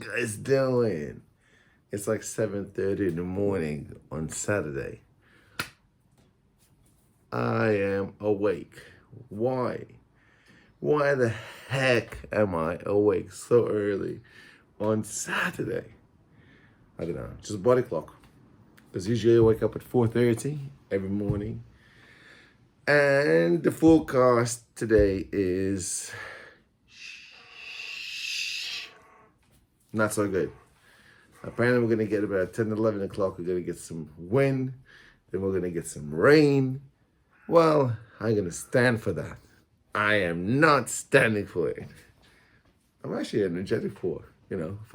guys doing? It's like 7:30 in the morning on Saturday. I am awake. Why? Why the heck am I awake so early on Saturday? I don't know, just body clock. Because usually I wake up at 4:30 every morning. And the forecast today is not so good. Apparently we're gonna get about 10, 11 o'clock, we're gonna get some wind, then we're gonna get some rain. Well, I'm gonna stand for that. I am not standing for it. I'm actually energetic for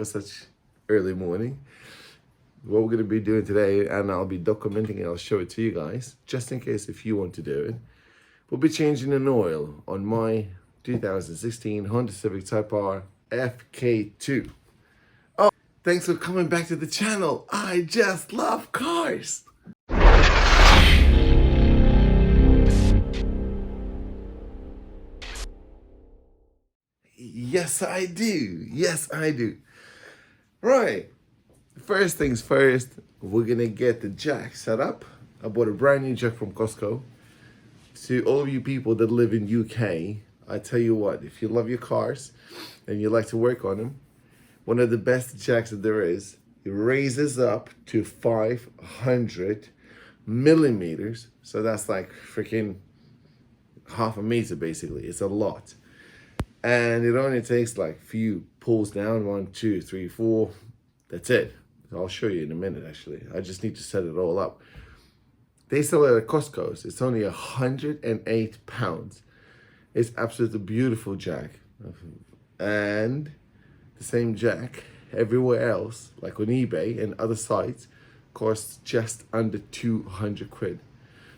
such early morning. What we're gonna be doing today, and I'll be documenting it, I'll show it to you guys, just in case if you want to do it. We'll be changing an oil on my 2016 Honda Civic TypeR FK2. Oh, thanks for coming back to the channel. I just love cars. Yes, I do. Yes, I do. Right. First things first, we're gonna get the jack set up. I bought a brand new jack from Costco. To all of you people that live in UK, I tell you what, if you love your cars and you like to work on them, one of the best jacks that there is, it raises up to 500 millimeters. So that's like freaking half a meter basically. It's a lot. And it only takes like few pulls down, 1, 2, 3, 4. That's it. I'll show you in a minute actually. I just need to set it all up. They sell it at Costco's. It's only 108 pounds. It's absolutely beautiful jack. And the same jack everywhere else, like on eBay and other sites, costs just under 200 quid.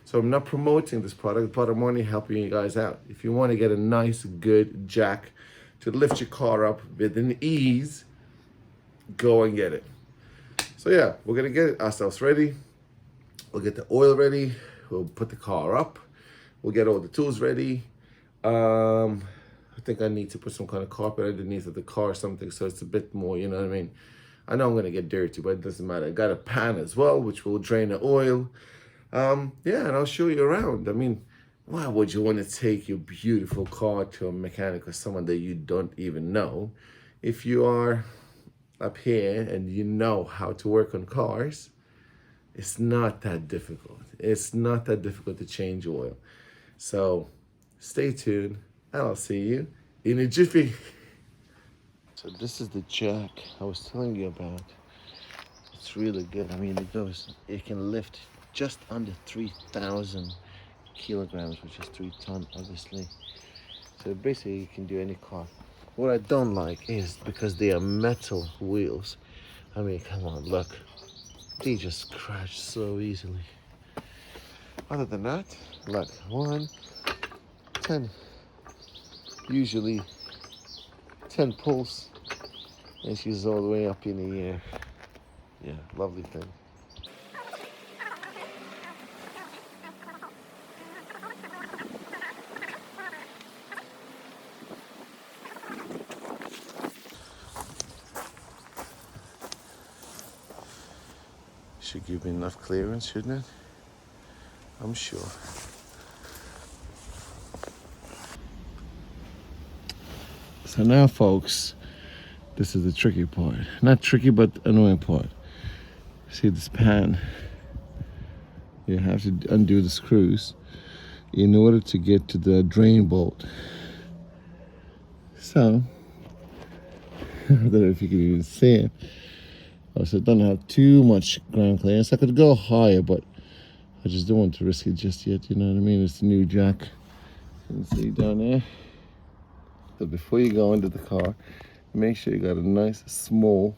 So I'm not promoting this product, but I'm only helping you guys out. If you want to get a nice, good jack to lift your car up with an ease, go and get it. So yeah, we're gonna get ourselves ready. We'll get the oil ready. We'll put the car up. We'll get all the tools ready. I think I need to put some kind of carpet underneath of the car or something so it's a bit more, you know what I mean? I know I'm gonna get dirty, but it doesn't matter. I got a pan as well, which will drain the oil. Yeah, and I'll show you around. I mean, why would you want to take your beautiful car to a mechanic or someone that you don't even know? If you are up here and you know how to work on cars, it's not that difficult. It's not that difficult to change oil. So stay tuned and I'll see you in a jiffy. So this is the jack I was telling you about. It's really good. I mean, it can lift just under 3,000 kilograms, which is 3 tons, obviously. So basically you can do any car. What I don't like is because they are metal wheels. I mean, come on, look. They just crash so easily. Other than that, look, 1, 10. Usually 10 pulls, and she's all the way up in the air. Yeah, lovely thing. Should give me enough clearance, shouldn't it? I'm sure. So now, folks, this is the tricky part. Not tricky, but annoying part. See this pan? You have to undo the screws in order to get to the drain bolt. So, I don't know if you can even see it. So it doesn't have too much ground clearance. I could go higher, but I just don't want to risk it just yet, you know what I mean? It's the new jack. You can see down there. So before you go into the car, make sure you got a nice small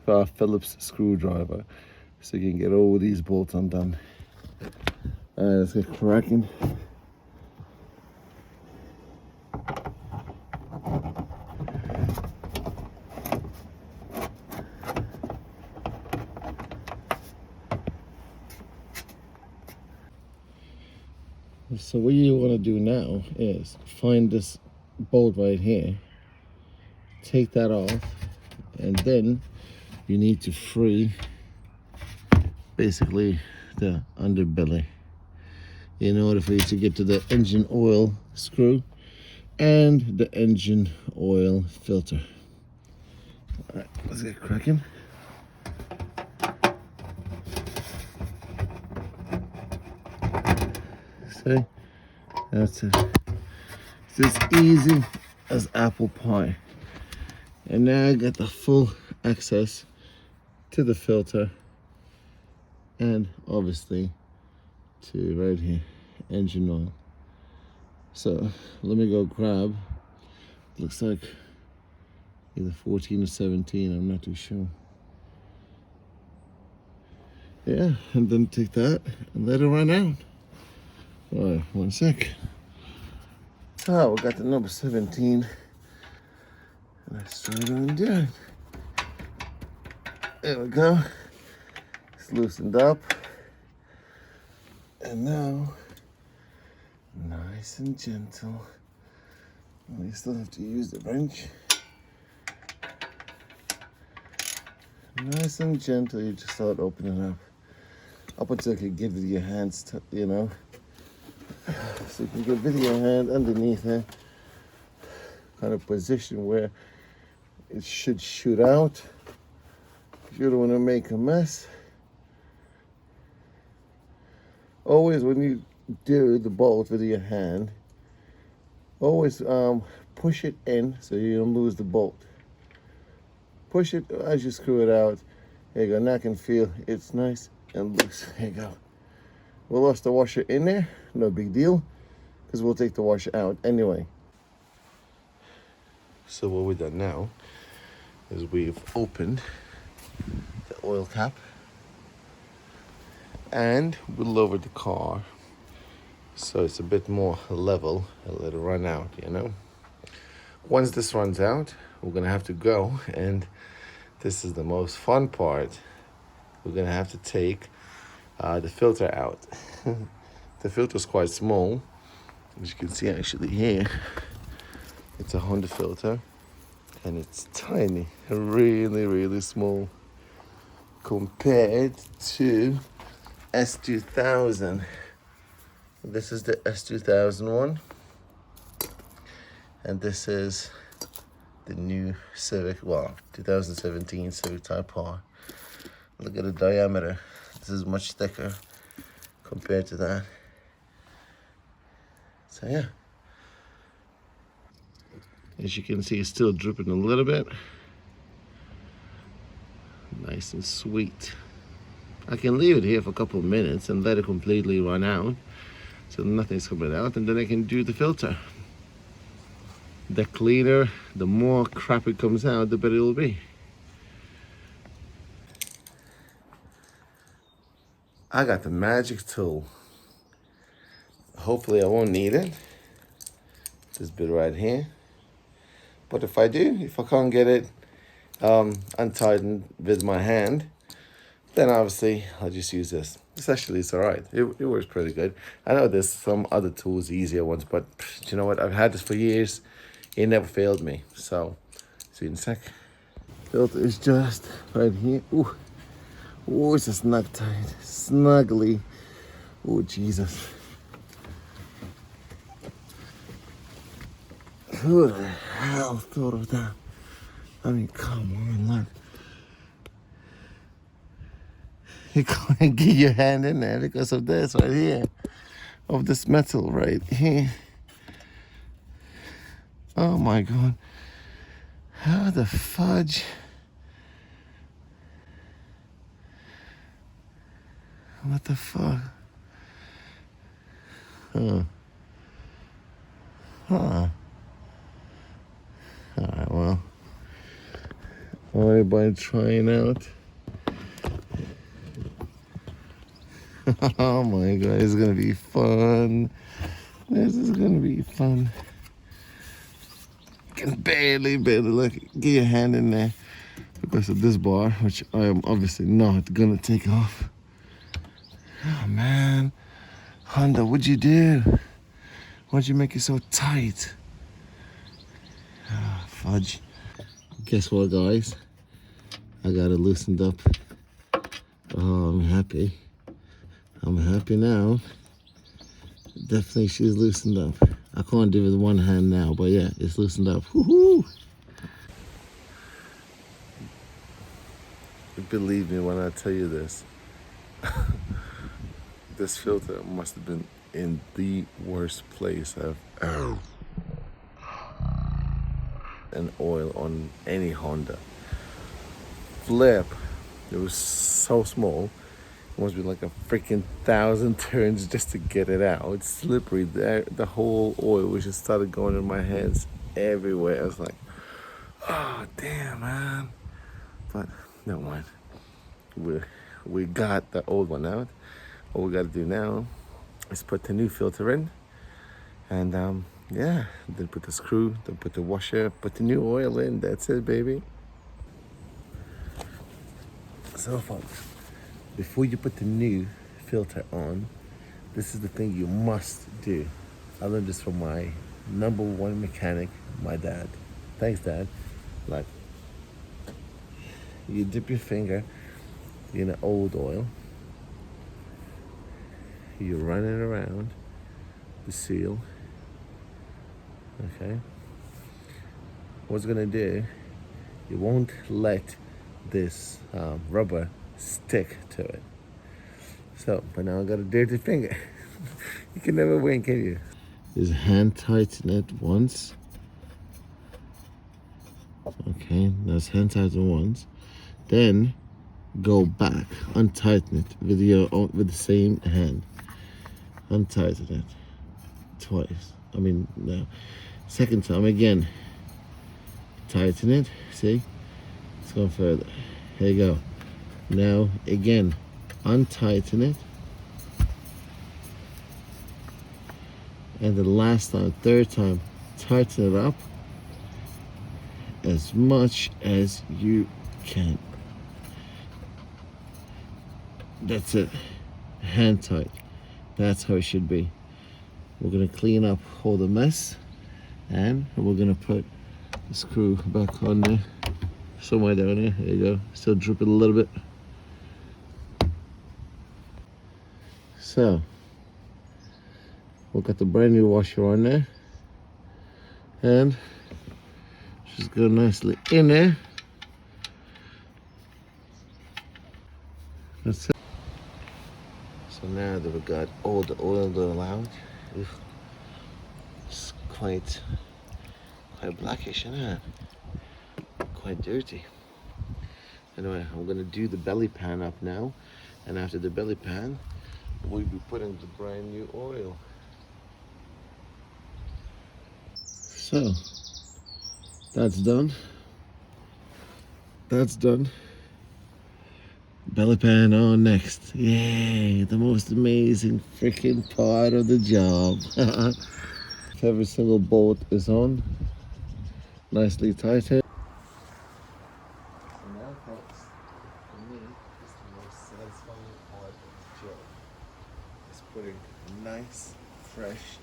Phillips screwdriver so you can get all these bolts undone. Alright, let's get cracking. So what you want to do now is find this bolt right here, take that off, And then you need to free basically the underbelly in order for you to get to the engine oil screw and the engine oil filter. All right, let's get cracking. See, that's it. It's as easy as apple pie. And now I got the full access to the filter and obviously to right here, engine oil. So let me go grab, looks like either 14 or 17, I'm not too sure. Yeah, and then take that and let it run out. All right, 1 sec. So we got the number 17. Let's try to undo it. There we go. It's loosened up. And now, nice and gentle. You still have to use the wrench. Nice and gentle, you just start opening up. Up until you can get with your hands, you know. So you can get with your hand underneath it. Kind of position where it should shoot out. You don't want to make a mess. Always when you do the bolt with your hand, always push it in so you don't lose the bolt. Push it as you screw it out. There you go, now I can feel it's nice and loose. There you go. We lost the washer in there, no big deal, because we'll take the washer out anyway. So what we've done now is we've opened the oil cap and we lowered the car so it's a bit more level and let it run out, you know. Once this runs out, we're gonna have to go, and this is the most fun part. We're gonna have to take the filter out. The filter is quite small, as you can see actually here. It's a Honda filter and it's tiny, really small compared to S2000. This is the S2000 one, and this is the new Civic, well, 2017 Civic TypeR. Look at the diameter. This is much thicker compared to that. So yeah. As you can see, it's still dripping a little bit. Nice and sweet. I can leave it here for a couple of minutes and let it completely run out so nothing's coming out, and then I can do the filter. The cleaner, the more crap it comes out, the better it'll be. I got the magic tool. Hopefully I won't need it. This bit right here. But if I do, if I can't get it untightened with my hand, then obviously I'll just use this. It's all right. It works pretty good. I know there's some other tools, easier ones, but you know what? I've had this for years. It never failed me. So, see you in a sec. Filter is just right here. Ooh, ooh, it's a snug tight, snugly. Oh, Jesus. Who the hell thought of that? I mean, come on, look. You can't get your hand in there because of this right here. Of this metal right here. Oh my God. How the fudge? What the fuck? Huh. Huh. Alright, well. Everybody trying out. Oh my God, it's gonna be fun. This is gonna be fun. You can barely look. Get your hand in there because of this bar, which I am obviously not gonna take off. Oh man, Honda, what'd you do? Why'd you make it so tight? Oh, fudge. Guess what, guys? I got it loosened up. Oh, I'm happy. I'm happy now. Definitely she's loosened up. I can't do it with one hand now, but yeah, it's loosened up. Woohoo! Believe me when I tell you this. This filter must have been in the worst place I've ever an oil on any Honda. Flip. It was so small. It must be like a freaking 1,000 turns just to get it out. It's slippery. The whole oil was just started going in my hands everywhere. I was like, oh damn, man. But never mind. We got the old one out. All we got to do now is put the new filter in, and yeah, then put the screw, then put the washer, put the new oil in. That's it, baby. So folks, before you put the new filter on, this is the thing you must do. I learned this from my number one mechanic, my dad. Thanks, Dad. Like, you dip your finger in the old oil, you run it around the seal, okay? What's gonna do, you won't let this rubber stick to it. So, but now I got a dirty finger. You can never win, can you? Just hand tighten it once. Okay, that's hand tighten once. Then go back, untighten it with the same hand. Untighten it twice. I mean, no. Second time again. Tighten it. See? It's going further. Here you go. Now again, untighten it. And the last time, third time, tighten it up as much as you can. That's it. Hand tight. That's how it should be. We're gonna clean up all the mess, and we're gonna put the screw back on there, somewhere down there. There you go. Still dripping a little bit. So we've got the brand new washer on there, and just go nicely in there. That's it. So now that we've got all the oil done out, it's quite blackish, isn't it? Quite dirty. Anyway, I'm gonna do the belly pan up now, and after the belly pan, we'll be putting the brand new oil. So that's done. That's done. Belly pan on next. Yay, the most amazing freaking part of the job. Every single bolt is on, nicely tightened. And now folks, for me, it's the most satisfying part of the job. It's putting nice, fresh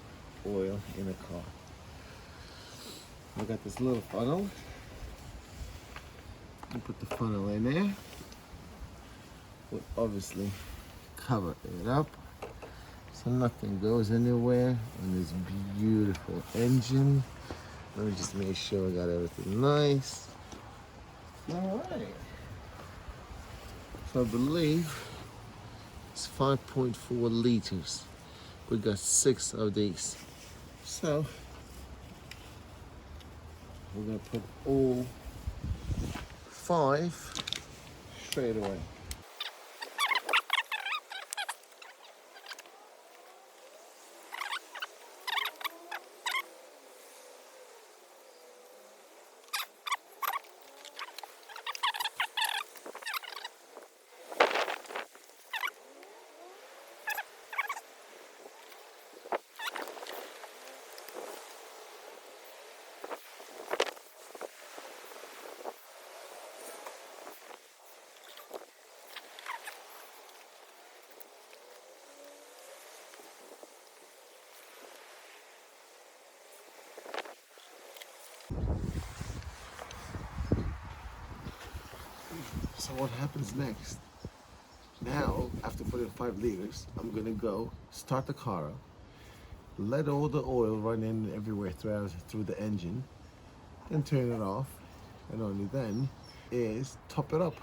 oil in a car. We got this little funnel. You put the funnel in there. We'll obviously cover it up so nothing goes anywhere on this beautiful engine. Let me just make sure I got everything nice. All right. So I believe it's 5.4 liters. We got 6 of these. So we're gonna put all 5 straight away. So what happens next? Now, after putting 5 liters, I'm gonna go start the car up, let all the oil run in everywhere through the engine, then turn it off, and only then is top it up.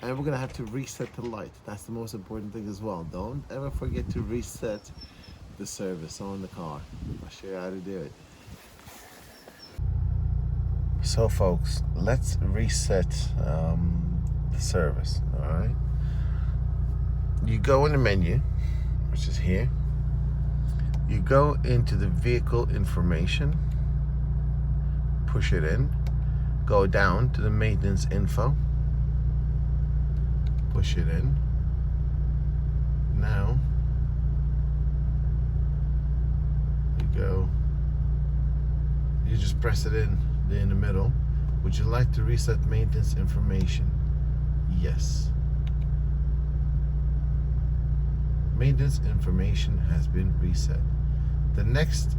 And we're gonna have to reset the light. That's the most important thing as well. Don't ever forget to reset the service on the car. I'll show you how to do it. So folks, let's reset the service, all right? You go in the menu, which is here. You go into the vehicle information, push it in, go down to the maintenance info, push it in. Now, you go, you just press it in the middle. Would you like to reset maintenance information? Yes. Maintenance information has been reset. The next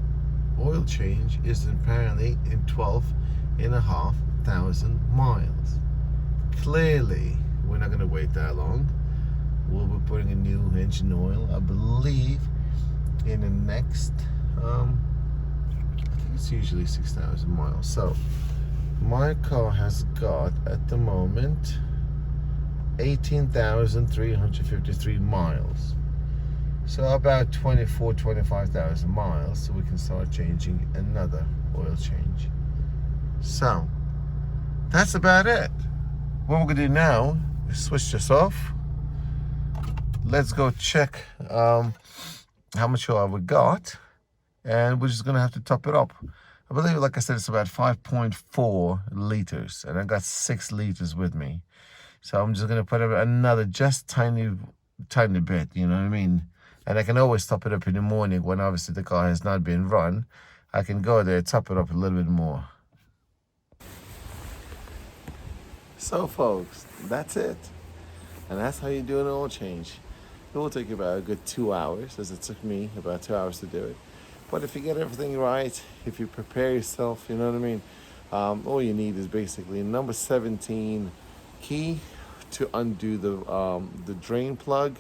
oil change is apparently in 12,500 miles. Clearly, we're not going to wait that long. We'll be putting a new engine oil, I believe, in the next, I think it's usually 6,000 miles. So, my car has got, at the moment, 18,353 miles. So about 25,000 miles, so we can start changing another oil change. So, that's about it. What we're gonna do now is switch this off. Let's go check how much oil we got, and we're just gonna have to top it up. I believe, like I said, it's about 5.4 liters, and I got 6 liters with me. So I'm just gonna put another just tiny bit, you know what I mean? And I can always top it up in the morning when obviously the car has not been run. I can go there, top it up a little bit more. So folks, that's it. And that's how you do an oil change. It will take you about a good 2 hours, as it took me about 2 hours to do it. But if you get everything right, if you prepare yourself, you know what I mean? All you need is basically number 17 key to undo the drain plug.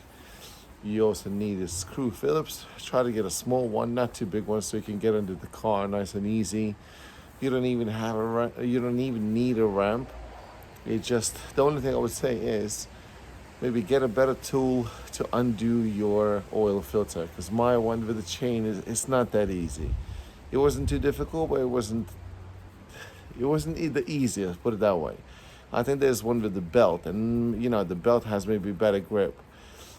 You also need a screw Phillips. Try to get a small one, not too big one, so you can get under the car nice and easy. You don't even need a ramp. It just, the only thing I would say is maybe get a better tool to undo your oil filter, because my one with the chain it's not that easy. It wasn't too difficult, but it wasn't the easiest, put it that way. I think there's one with the belt, and you know the belt has maybe better grip.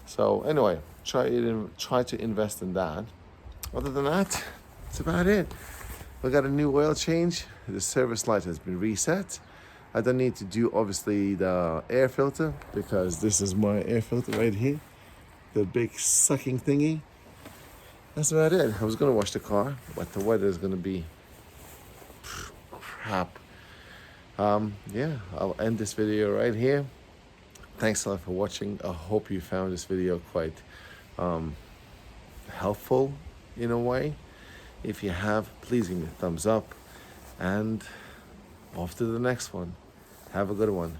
So anyway, try to invest in that. Other than that, that's about it. We got a new oil change. The service light has been reset. I don't need to do obviously the air filter, because this is my air filter right here, the big sucking thingy. That's about it. I was gonna wash the car, but the weather is gonna be crap. Yeah, I'll end this video right here. Thanks a lot for watching. I hope you found this video quite helpful in a way. If you have, please give me a thumbs up, and off to the next one. Have a good one.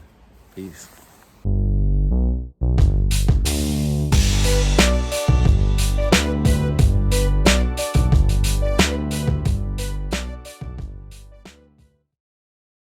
Peace.